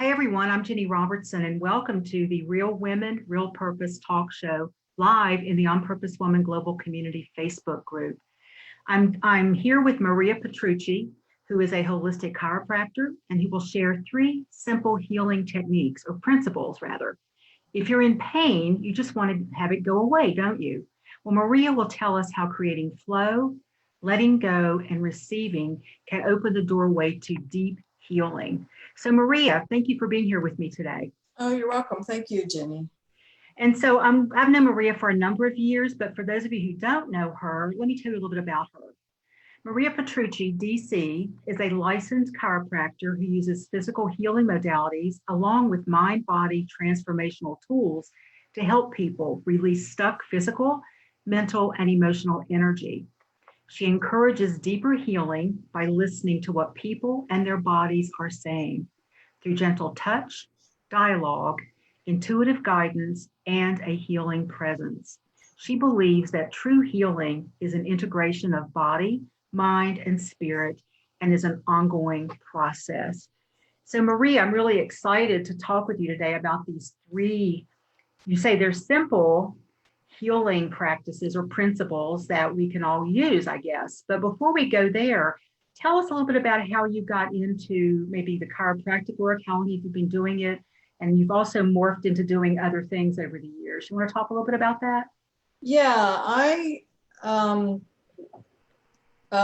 Hey everyone, I'm Jenny Robertson, and welcome to the Real Women, Real Purpose talk show live in the On Purpose Woman Global Community Facebook group. I'm here with Maria Petrucci, who is a holistic chiropractor, and who will share three simple healing techniques, or principles rather. If you're in pain, you just want to have it go away, don't you? Well, Maria will tell us how creating flow, letting go, and receiving can open the doorway to deep healing. So, Maria, thank you for being here with me today. Oh, you're welcome. Thank you, Jenny. And so I've known Maria for a number of years, but for those of you who don't know her, let me tell you a little bit about her. Maria Petrucci, DC, is a licensed chiropractor who uses physical healing modalities along with mind-body transformational tools to help people release stuck physical, mental, and emotional energy. She encourages deeper healing by listening to what people and their bodies are saying through gentle touch, dialogue, intuitive guidance, and a healing presence. She believes that true healing is an integration of body, mind, and spirit, and is an ongoing process. So, Maria, I'm really excited to talk with you today about these three, you say they're simple healing practices or principles that we can all use, I guess. But before we go there, tell us a little bit about how you got into maybe the chiropractic work, how long you've been doing it, and you've also morphed into doing other things over the years. You want to talk a little bit about that? Yeah, I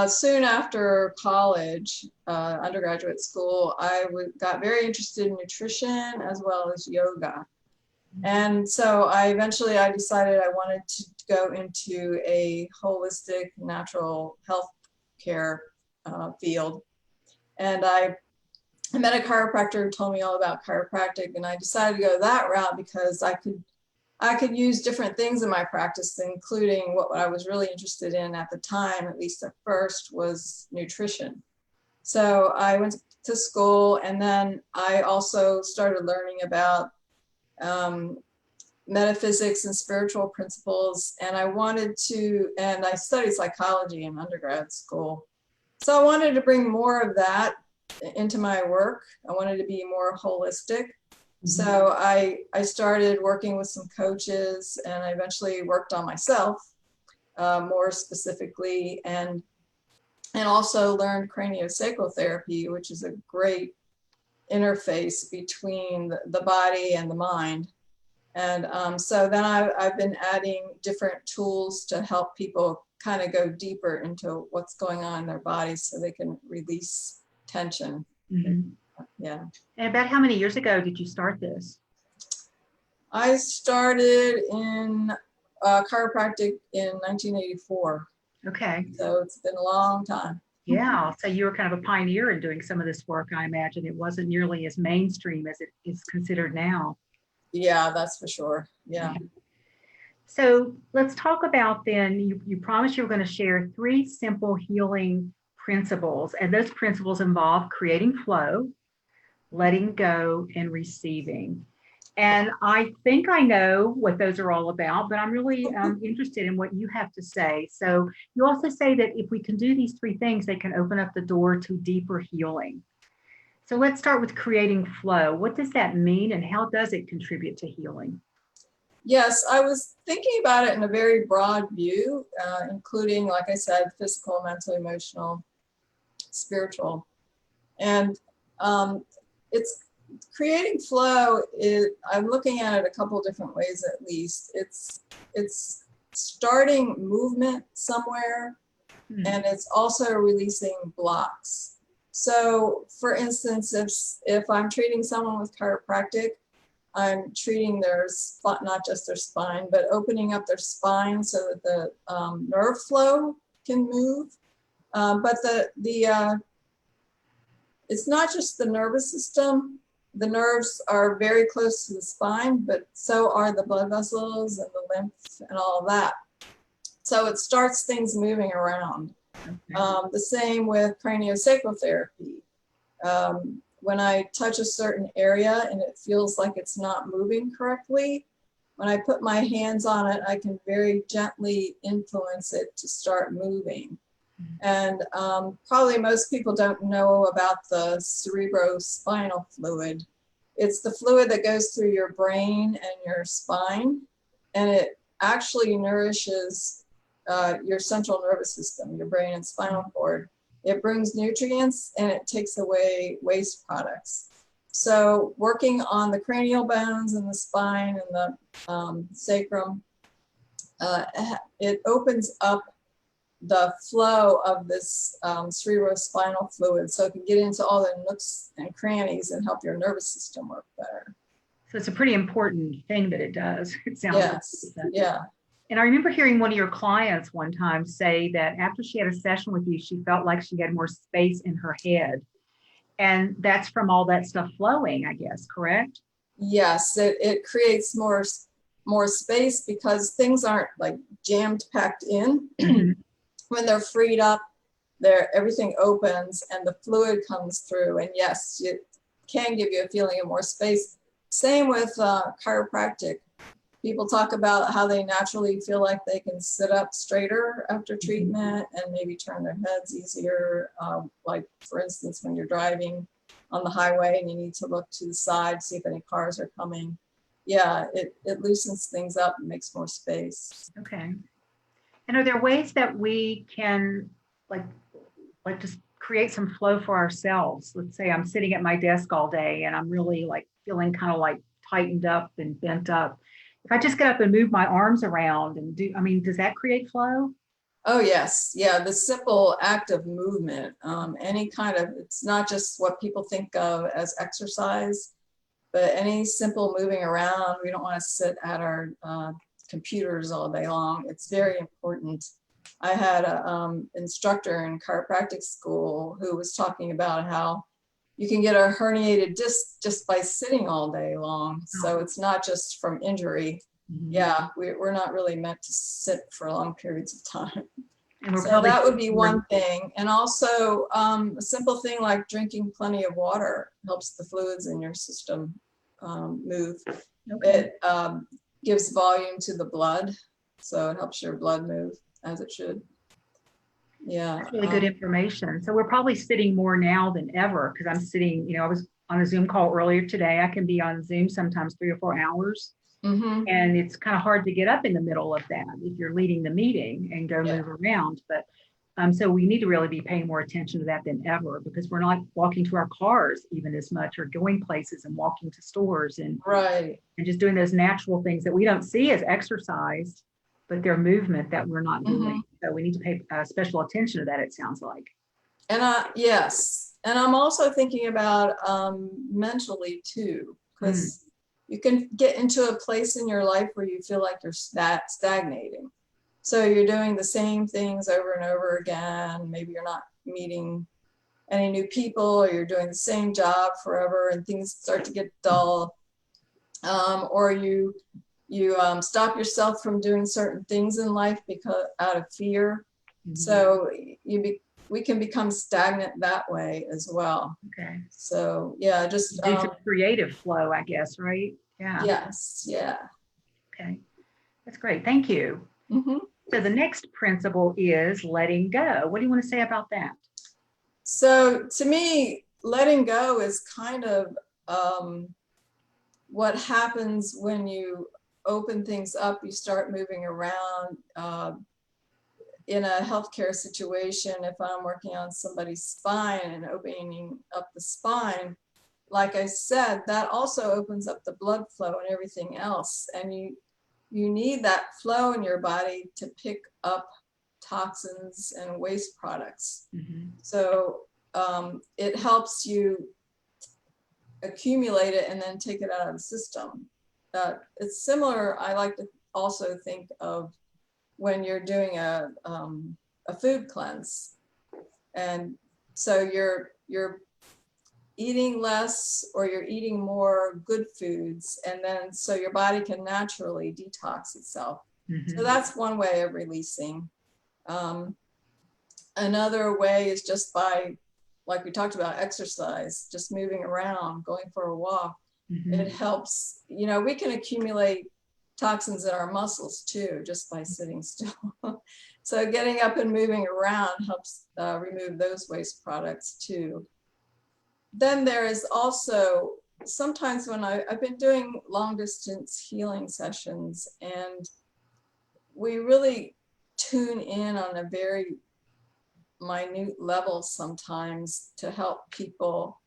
soon after college, undergraduate school, got very interested in nutrition as well as yoga. And so I decided I wanted to go into a holistic natural health care field. And I met a chiropractor who told me all about chiropractic, and I decided to go that route because I could use different things in my practice, including what I was really interested in at the time, at least at first, was nutrition. So I went to school, and then I also started learning about metaphysics and spiritual principles, and I studied psychology in undergrad school. So I wanted to bring more of that into my work. I wanted to be more holistic. Mm-hmm. So I started working with some coaches, and I eventually worked on myself more specifically, and also learned craniosacral therapy, which is a great interface between the body and the mind. And so then I've been adding different tools to help people kind of go deeper into what's going on in their bodies so they can release tension. Mm-hmm. Yeah. And about how many years ago did you start this? I started in chiropractic in 1984. Okay. So it's been a long time. Yeah. So you were kind of a pioneer in doing some of this work, I imagine. It wasn't nearly as mainstream as it is considered now. Yeah, that's for sure. Yeah. So let's talk about then, you promised you were going to share three simple healing principles, and those principles involve creating flow, letting go, and receiving. And I think I know what those are all about, but I'm really interested in what you have to say. So you also say that if we can do these three things, they can open up the door to deeper healing. So let's start with creating flow. What does that mean, and how does it contribute to healing? Yes, I was thinking about it in a very broad view, including, like I said, physical, mental, emotional, spiritual. And it's creating flow I'm looking at it a couple different ways at least. It's starting movement somewhere, and it's also releasing blocks. So for instance, if I'm treating someone with chiropractic, I'm treating their spine, not just their spine, but opening up their spine so that the nerve flow can move. But it's not just the nervous system. The nerves are very close to the spine, but so are the blood vessels and the lymph and all of that. So it starts things moving around. Okay. The same with craniosacral therapy. When I touch a certain area and it feels like it's not moving correctly, when I put my hands on it, I can very gently influence it to start moving. And probably most people don't know about the cerebrospinal fluid. It's the fluid that goes through your brain and your spine, and it actually nourishes your central nervous system, your brain and spinal cord. It brings nutrients and it takes away waste products. So working on the cranial bones and the spine and the sacrum, it opens up the flow of this cerebrospinal fluid so it can get into all the nooks and crannies and help your nervous system work better. So it's a pretty important thing that it does. It sounds Yes, like. yeah. And I remember hearing one of your clients one time say that after she had a session with you, she felt like she had more space in her head. And that's from all that stuff flowing, I guess, correct? Yes, it creates more space because things aren't like jammed packed in. When they're freed up, everything opens and the fluid comes through. And yes, it can give you a feeling of more space. Same with chiropractic. People talk about how they naturally feel like they can sit up straighter after treatment and maybe turn their heads easier. Like for instance, when you're driving on the highway and you need to look to the side, see if any cars are coming. Yeah, it loosens things up and makes more space. Okay. And are there ways that we can like just create some flow for ourselves? Let's say I'm sitting at my desk all day and I'm really like feeling kind of like tightened up and bent up. If I just get up and move my arms around and does that create flow? Oh, yes. Yeah, the simple act of movement, any kind of, it's not just what people think of as exercise, but any simple moving around. We don't want to sit at our computers all day long. It's very important. I had an instructor in chiropractic school who was talking about how you can get a herniated disc just by sitting all day long. So it's not just from injury. Yeah, we're not really meant to sit for long periods of time. So that would be one thing. And also a simple thing like drinking plenty of water helps the fluids in your system move. Okay. It gives volume to the blood. So it helps your blood move as it should. Yeah. That's really good information. So we're probably sitting more now than ever because I'm sitting, I was on a Zoom call earlier today. I can be on Zoom sometimes 3 or 4 hours. And it's kind of hard to get up in the middle of that if you're leading the meeting and go move around. But so we need to really be paying more attention to that than ever because we're not walking to our cars even as much or going places and walking to stores and just doing those natural things that we don't see as exercise, but they're movement that we're not doing. So we need to pay special attention to that, it sounds like. And yes. And I'm also thinking about mentally too, because you can get into a place in your life where you feel like you're stagnating. So you're doing the same things over and over again. Maybe you're not meeting any new people or you're doing the same job forever and things start to get dull. Or you stop yourself from doing certain things in life because out of fear. So we can become stagnant that way as well. Okay. So yeah, just due to creative flow, I guess, right? Yeah. Yes. Yeah. Okay. That's great. Thank you. So the next principle is letting go. What do you want to say about that? So to me, letting go is kind of what happens when you open things up, you start moving around. In a healthcare situation, if I'm working on somebody's spine and opening up the spine, like I said, that also opens up the blood flow and everything else. And you need that flow in your body to pick up toxins and waste products. So it helps you accumulate it and then take it out of the system. It's similar, I like to also think of when you're doing a food cleanse. And so you're eating less or you're eating more good foods, and then so your body can naturally detox itself. So that's one way of releasing. Another way is just by, like we talked about, exercise, just moving around, going for a walk. It helps, we can accumulate toxins in our muscles too, just by sitting still. So getting up and moving around helps remove those waste products too. Then there is also sometimes when I've been doing long distance healing sessions, and we really tune in on a very minute level sometimes to help people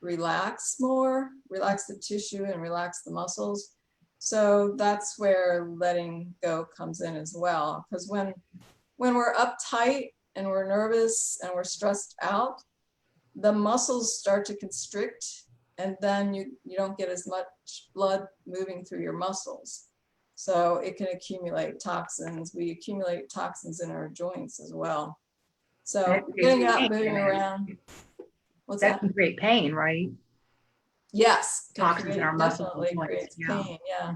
relax more, relax the tissue and relax the muscles. So that's where letting go comes in as well. Because when we're uptight and we're nervous and we're stressed out, the muscles start to constrict, and then you don't get as much blood moving through your muscles. So it can accumulate toxins. We accumulate toxins in our joints as well. So getting up, moving around. What's That that? can create pain, right? Yes. Toxins in our muscles and Definitely joints. creates pain. Yeah.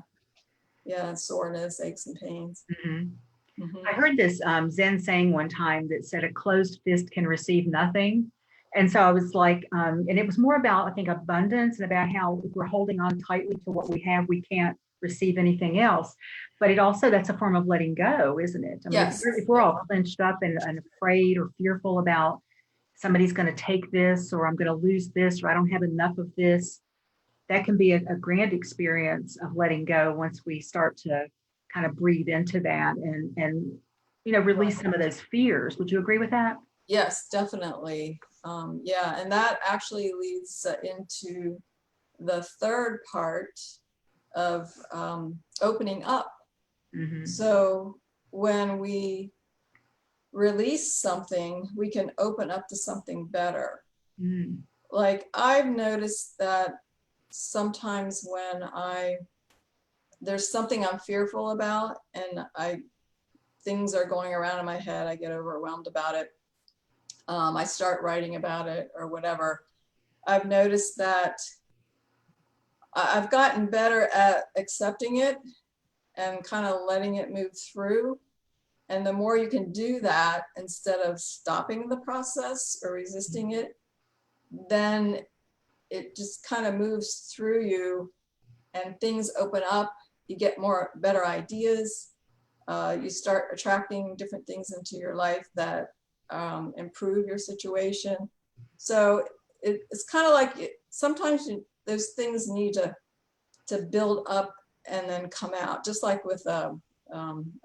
Yeah. Soreness, aches and pains. Mhm. Mhm. I heard this Zen saying one time that said a closed fist can receive nothing. And so I was like, and it was more about, I think, abundance and about how if we're holding on tightly to what we have, we can't receive anything else. But it also, that's a form of letting go, isn't it? I mean, Yes. if we're all clenched up and afraid or fearful about somebody's going to take this, or I'm going to lose this, or I don't have enough of this, that can be a grand experience of letting go once we start to kind of breathe into that and release some of those fears. Would you agree with that? Yes, definitely. Yeah, and that actually leads into the third part of opening up. Mm-hmm. So when we release something, we can open up to something better. Mm. Like I've noticed that sometimes when there's something I'm fearful about and things are going around in my head, I get overwhelmed about it. I start writing about it or whatever. I've noticed that I've gotten better at accepting it and kind of letting it move through. And the more you can do that instead of stopping the process or resisting it, then it just kind of moves through you and things open up. You get better ideas. You start attracting different things into your life that improve your situation. So it's kind of like sometimes those things need to build up and then come out, just like with a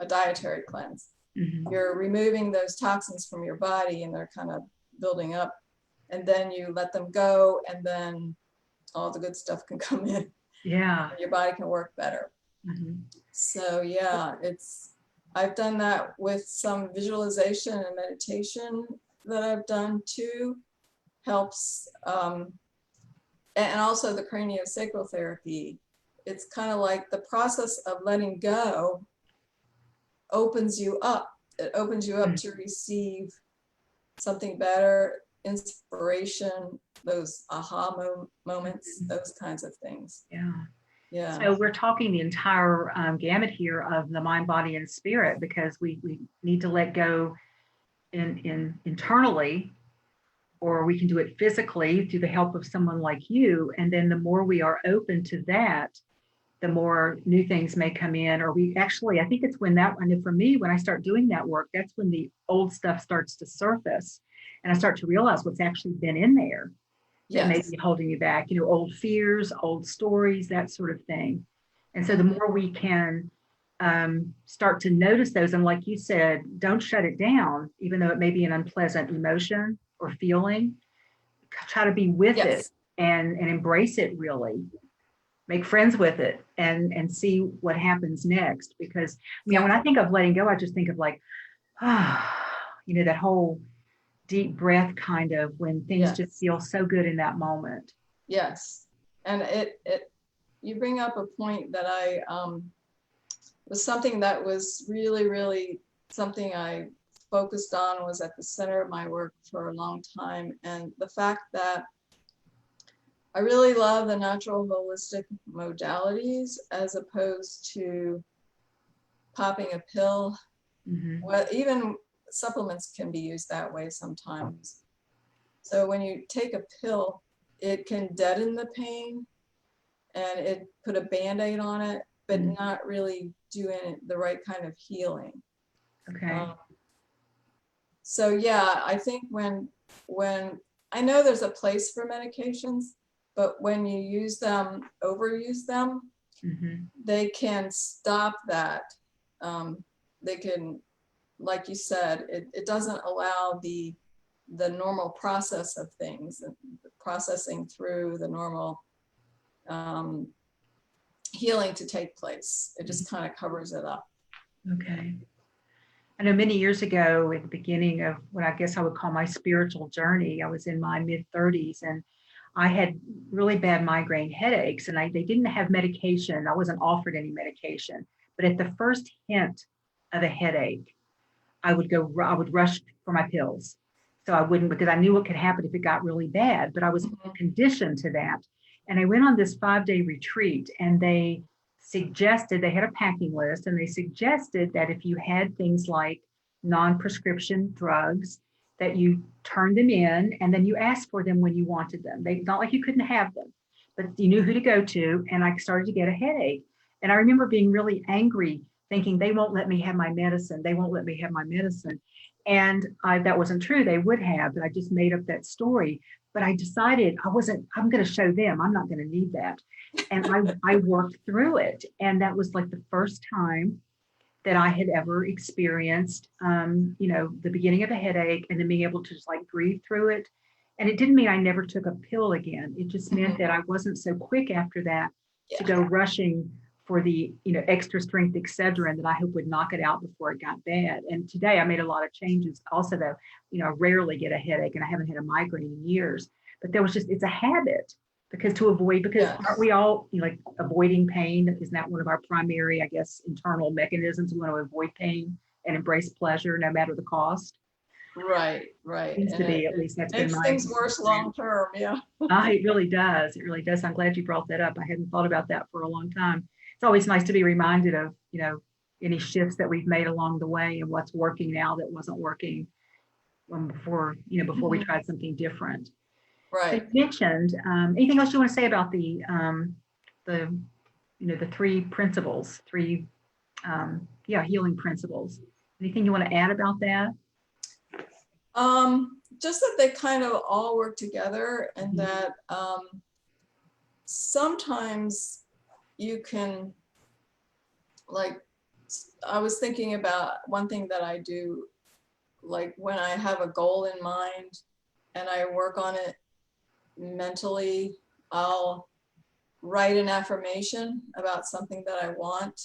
dietary cleanse. Mm-hmm. You're removing those toxins from your body and they're kind of building up, and then you let them go, and then all the good stuff can come in. Yeah. Your body can work better. Mm-hmm. So yeah, I've done that with some visualization and meditation that I've done too. Helps, and also the craniosacral therapy. It's kind of like the process of letting go opens you up. It opens you up to receive something better, inspiration, those aha moments, those kinds of things. Yeah. Yeah. So we're talking the entire gamut here of the mind, body, and spirit, because we need to let go internally, or we can do it physically through the help of someone like you. And then the more we are open to that, the more new things may come in. Or I think it's when I know for me, when I start doing that work, that's when the old stuff starts to surface. And I start to realize what's actually been in there that may be holding you back, old fears, old stories, that sort of thing. And so the more we can start to notice those, and like you said, don't shut it down, even though it may be an unpleasant emotion or feeling, try to be with it and embrace it, really make friends with it and see what happens next. Because when I think of letting go, I just think of like, that whole deep breath, kind of, when things just feel so good in that moment. Yes. And you bring up a point that was something that was really, really something I focused on, was at the center of my work for a long time. And the fact that I really love the natural holistic modalities as opposed to popping a pill. Mm-hmm. Well, even supplements can be used that way sometimes. So when you take a pill, it can deaden the pain and it put a Band-Aid on it, but not really doing the right kind of healing. Okay. So yeah, I think when I know there's a place for medications, but when you use them, overuse them, they can stop that. They can, like you said, it doesn't allow the normal process of things, processing through the normal healing to take place. It just kind of covers it up. Okay. I know many years ago, at the beginning of what I guess I would call my spiritual journey, I was in my mid-30s and I had really bad migraine headaches, and they didn't have medication. I wasn't offered any medication, but at the first hint of a headache, I would rush for my pills. So I wouldn't, because I knew what could happen if it got really bad, but I was conditioned to that. And I went on this 5-day retreat, and they had a packing list, and they suggested that if you had things like non-prescription drugs, that you turn them in and then you asked for them when you wanted them. Not like you couldn't have them, but you knew who to go to. And I started to get a headache. And I remember being really angry, thinking they won't let me have my medicine. They won't let me have my medicine. And that wasn't true. They would have, but I just made up that story. But I decided I'm going to show them. I'm not going to need that. And I worked through it. And that was like the first time that I had ever experienced, the beginning of a headache and then being able to just like breathe through it. And it didn't mean I never took a pill again. It just meant that I wasn't so quick after that to go rushing for the, extra strength Excedrin that I hope would knock it out before it got bad. And today I made a lot of changes. Also, though, I rarely get a headache and I haven't had a migraine in years. But it's a habit because aren't we all like avoiding pain? Isn't that one of our primary, I guess, internal mechanisms? We want to avoid pain and embrace pleasure no matter the cost. Right. Seems to be, at least that's been makes my things worse long term. Yeah. It really does. It really does. I'm glad you brought that up. I hadn't thought about that for a long time. It's always nice to be reminded of, any shifts that we've made along the way and what's working now that wasn't working before we tried something different. Right. So you mentioned, anything else you want to say about the 3 principles, healing principles? Anything you want to add about that? Just that they kind of all work together, and that sometimes you can, like, I was thinking about one thing that I do, like when I have a goal in mind and I work on it mentally, I'll write an affirmation about something that I want.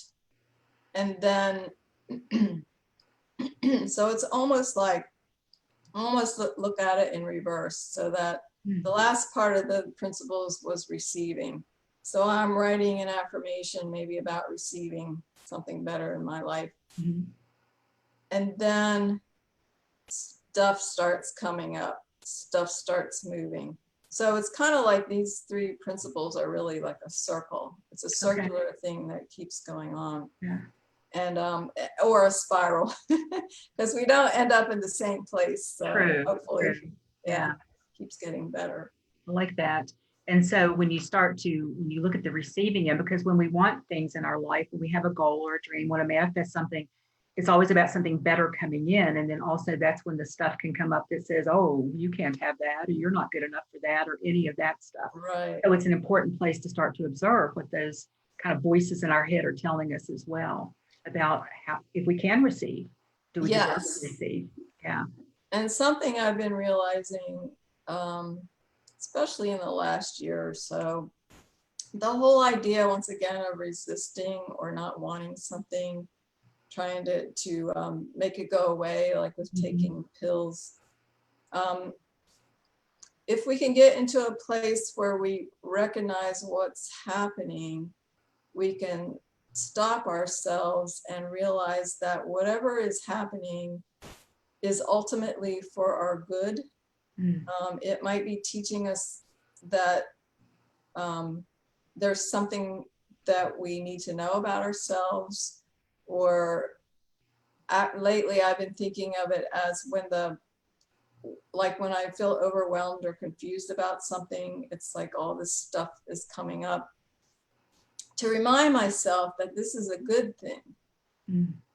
And then, so it's almost look at it in reverse, so that the last part of the principles was receiving. So I'm writing an affirmation maybe about receiving something better in my life. And then stuff starts coming up, stuff starts moving. So it's kind of like these 3 principles are really like a circle. It's a circular thing that keeps going on. Yeah. And or a spiral, because we don't end up in the same place. So True. hopefully, True. Yeah, keeps getting better. I like that. And so when you look at the receiving end, because when we want things in our life, when we have a goal or a dream, want to manifest something, it's always about something better coming in. And then also that's when the stuff can come up that says, oh, you can't have that, or you're not good enough for that, or any of that stuff. Right. So it's an important place to start to observe what those kind of voices in our head are telling us as well about how, if we can receive, do we deserve to receive? Yeah. And something I've been realizing, especially in the last year or so, the whole idea, once again, of resisting or not wanting something, trying to make it go away, like with taking pills. If we can get into a place where we recognize what's happening, we can stop ourselves and realize that whatever is happening is ultimately for our good. It might be teaching us that there's something that we need to know about ourselves, or lately I've been thinking of it as when I feel overwhelmed or confused about something, it's like all this stuff is coming up, to remind myself that this is a good thing.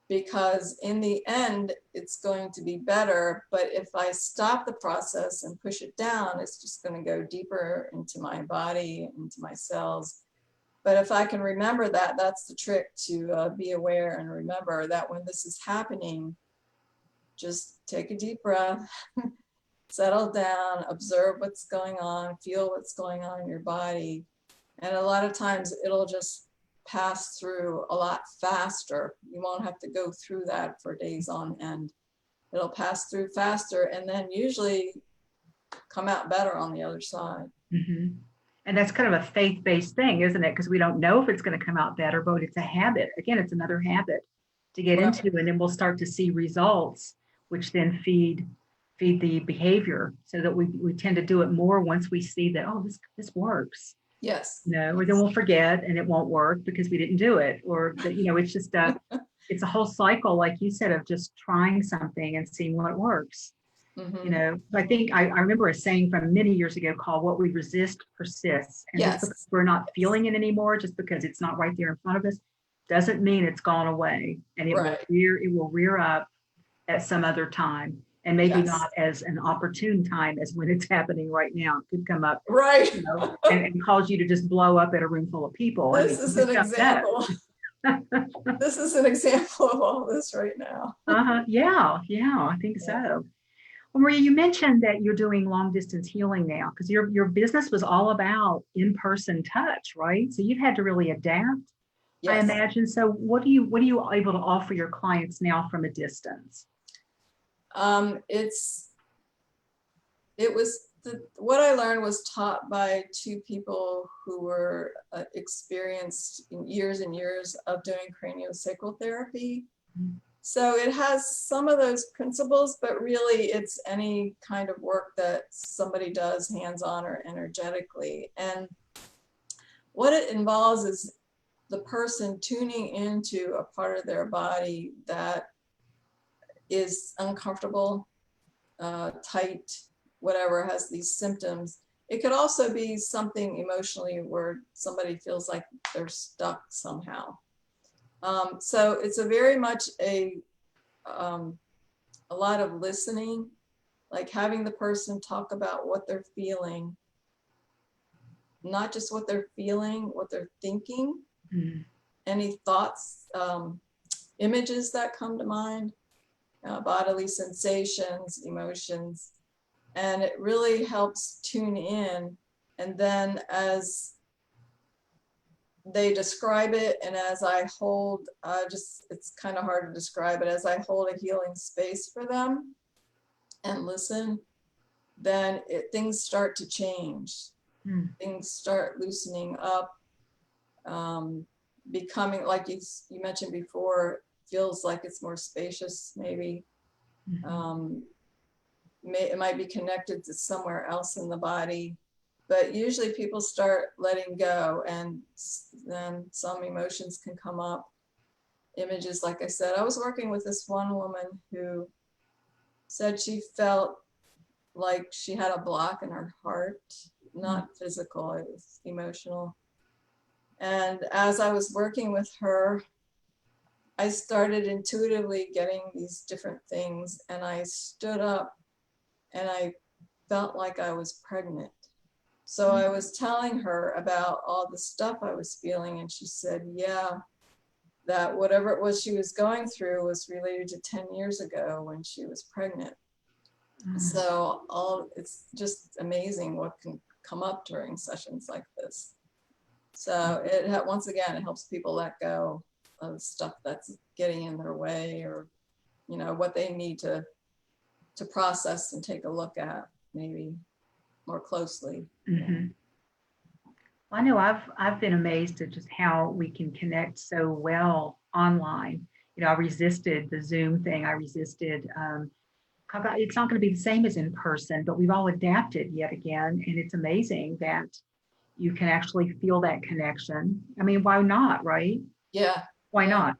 because in the end, it's going to be better. But if I stop the process and push it down, it's just going to go deeper into my body, into my cells. But if I can remember that, that's the trick, to be aware and remember that when this is happening, just take a deep breath, settle down, observe what's going on, feel what's going on in your body. And a lot of times it'll just pass through a lot faster. You won't have to go through that for days on end. It'll pass through faster and then usually come out better on the other side. Mm-hmm. And that's kind of a faith-based thing, isn't it? Because we don't know if it's going to come out better, but it's a habit. Again, it's another habit to get Right. into, and then we'll start to see results, which then feed the behavior, so that we tend to do it more once we see that, oh, this works. Yes. Or then we'll forget and it won't work because we didn't do it, or that, it's just it's a whole cycle, like you said, of just trying something and seeing what works. Mm-hmm. I think I remember a saying from many years ago called "What we resist persists," and just because we're not feeling it anymore, just because it's not right there in front of us, doesn't mean it's gone away, and it will rear up at some other time, and maybe not as an opportune time as when it's happening right now. It could come up, and cause you to just blow up at a room full of people. This is an example. This is an example of all this right now. Yeah, I think so. Well, Maria, you mentioned that you're doing long distance healing now because your business was all about in-person touch, right? So you've had to really adapt, I imagine. So what are you able to offer your clients now from a distance? What I learned was taught by two people who were experienced in years and years of doing craniosacral therapy. Mm-hmm. So it has some of those principles, but really it's any kind of work that somebody does hands-on or energetically. And what it involves is the person tuning into a part of their body that is uncomfortable, tight, whatever, has these symptoms. It could also be something emotionally where somebody feels like they're stuck somehow. So it's a very much a lot of listening, like having the person talk about what they're feeling, not just what they're feeling, what they're thinking, any thoughts, images that come to mind, bodily sensations, emotions, and it really helps tune in. And then as they describe it, and as I hold, it's kind of hard to describe it, as I hold a healing space for them and listen, then things start to change. Things start loosening up, becoming, like you mentioned before, feels like it's more spacious maybe. It might be connected to somewhere else in the body. But usually people start letting go, and then some emotions can come up. Images, like I said, I was working with this one woman who said she felt like she had a block in her heart, not physical, it was emotional. And as I was working with her, I started intuitively getting these different things, and I stood up and I felt like I was pregnant. So I was telling her about all the stuff I was feeling, and she said, yeah, that whatever it was she was going through was related to 10 years ago when she was pregnant. So it's just amazing what can come up during sessions like this. So once again, it helps people let go of stuff that's getting in their way, or what they need to process and take a look at maybe more closely. I know I've been amazed at just how we can connect so well online. I resisted the Zoom thing. I resisted, it's not going to be the same as in person, but we've all adapted yet again. And it's amazing that you can actually feel that connection. I mean, why not, right? Yeah. Why not?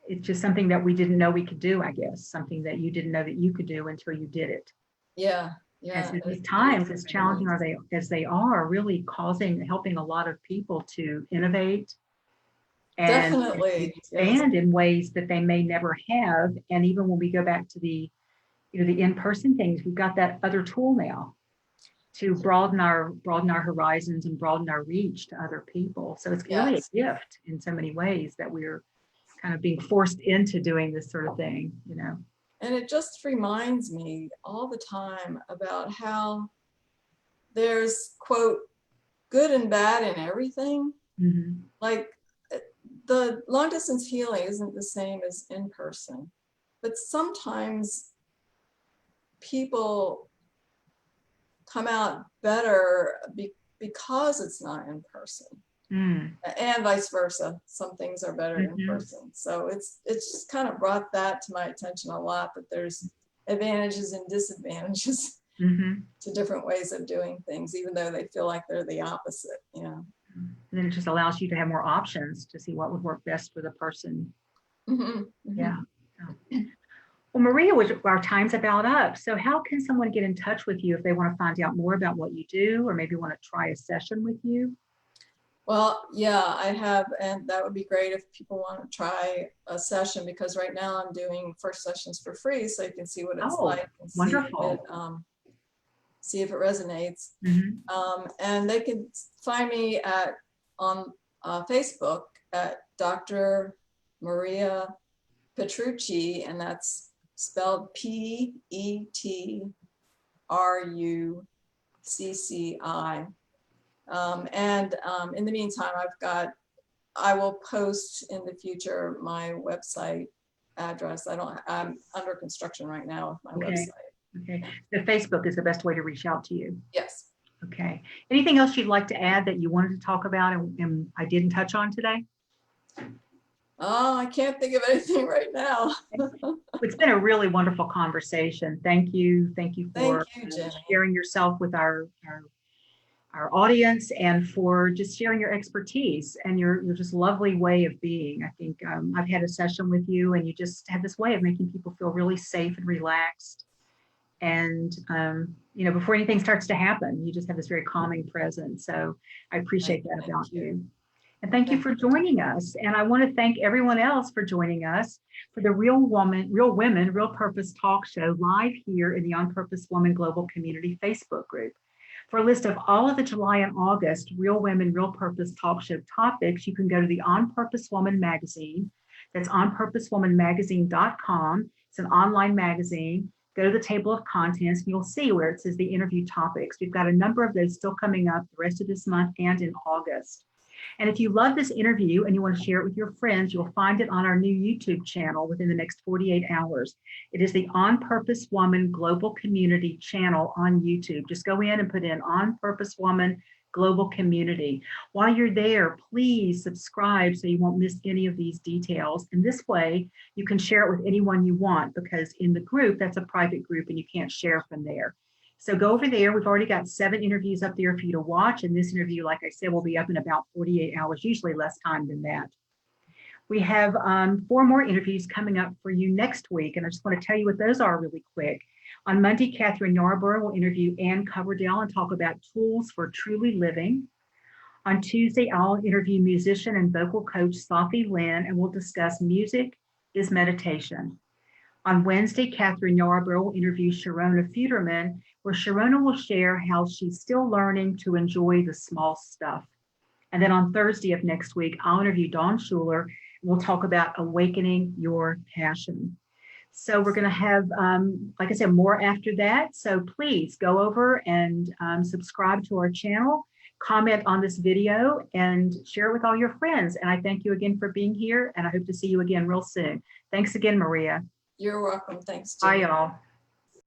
It's just something that we didn't know we could do, I guess, something that you didn't know that you could do until you did it. Yeah. And these times, as challenging as they are, really helping a lot of people to innovate and Definitely. Yes. expand in ways that they may never have. And even when we go back to the, the in-person things, we've got that other tool now to broaden our horizons and broaden our reach to other people. So it's really Yes. a gift in so many ways that we're kind of being forced into doing this sort of thing, And it just reminds me all the time about how there's, quote, good and bad in everything. Mm-hmm. Like the long distance healing isn't the same as in person, but sometimes people come out better because it's not in person. Mm. And vice versa. Some things are better in Mm-hmm. person. So it's just kind of brought that to my attention a lot, that there's advantages and disadvantages Mm-hmm. to different ways of doing things, even though they feel like they're the opposite. And then it just allows you to have more options to see what would work best for the person. Mm-hmm. Mm-hmm. Yeah. Well, Maria, our time's about up. So how can someone get in touch with you if they want to find out more about what you do, or maybe want to try a session with you? Well, yeah, I have, and that would be great if people want to try a session, because right now I'm doing first sessions for free, so you can see what it's like and wonderful. See if it resonates. Mm-hmm. And they can find me on Facebook at Dr. Maria Petrucci, and that's spelled Petrucci. In the meantime, I will post in the future my website address. I'm under construction right now with my website. Okay. So Facebook is the best way to reach out to you. Yes. Okay. Anything else you'd like to add that you wanted to talk about and I didn't touch on today? Oh, I can't think of anything right now. It's been a really wonderful conversation. Thank you. Thank you for Jenny. sharing yourself with our audience, and for just sharing your expertise and your just lovely way of being. I think I've had a session with you, and you just have this way of making people feel really safe and relaxed. And, before anything starts to happen, you just have this very calming presence. So I appreciate that about you. And thank you for joining us. And I want to thank everyone else for joining us for the Real Women, Real Purpose Talk Show live here in the On Purpose Woman Global Community Facebook group. For a list of all of the July and August Real Women, Real Purpose Talk Show topics, you can go to the On Purpose Woman magazine. That's onpurposewomanmagazine.com. It's an online magazine. Go to the table of contents and you'll see where it says the interview topics. We've got a number of those still coming up the rest of this month and in August. And if you love this interview and you want to share it with your friends, you'll find it on our new YouTube channel within the next 48 hours. It is the On Purpose Woman Global Community channel on YouTube. Just go in and put in On Purpose Woman Global Community. While you're there, please subscribe so you won't miss any of these details. And this way, you can share it with anyone you want, because in the group, that's a private group and you can't share from there. So go over there. We've already got 7 interviews up there for you to watch. And this interview, like I said, will be up in about 48 hours, usually less time than that. We have 4 more interviews coming up for you next week. And I just want to tell you what those are really quick. On Monday, Catherine Yarborough will interview Ann Coverdale and talk about tools for truly living. On Tuesday, I'll interview musician and vocal coach Safi Lynn, and we'll discuss music is meditation. On Wednesday, Catherine Yarborough will interview Sharona Futerman, where Sharona will share how she's still learning to enjoy the small stuff. And then on Thursday of next week, I'll interview Dawn Schuler, and we'll talk about awakening your passion. So we're going to have, like I said, more after that. So please go over and subscribe to our channel, comment on this video, and share it with all your friends. And I thank you again for being here, and I hope to see you again real soon. Thanks again, Maria. You're welcome. Thanks, Jenny. Bye, y'all.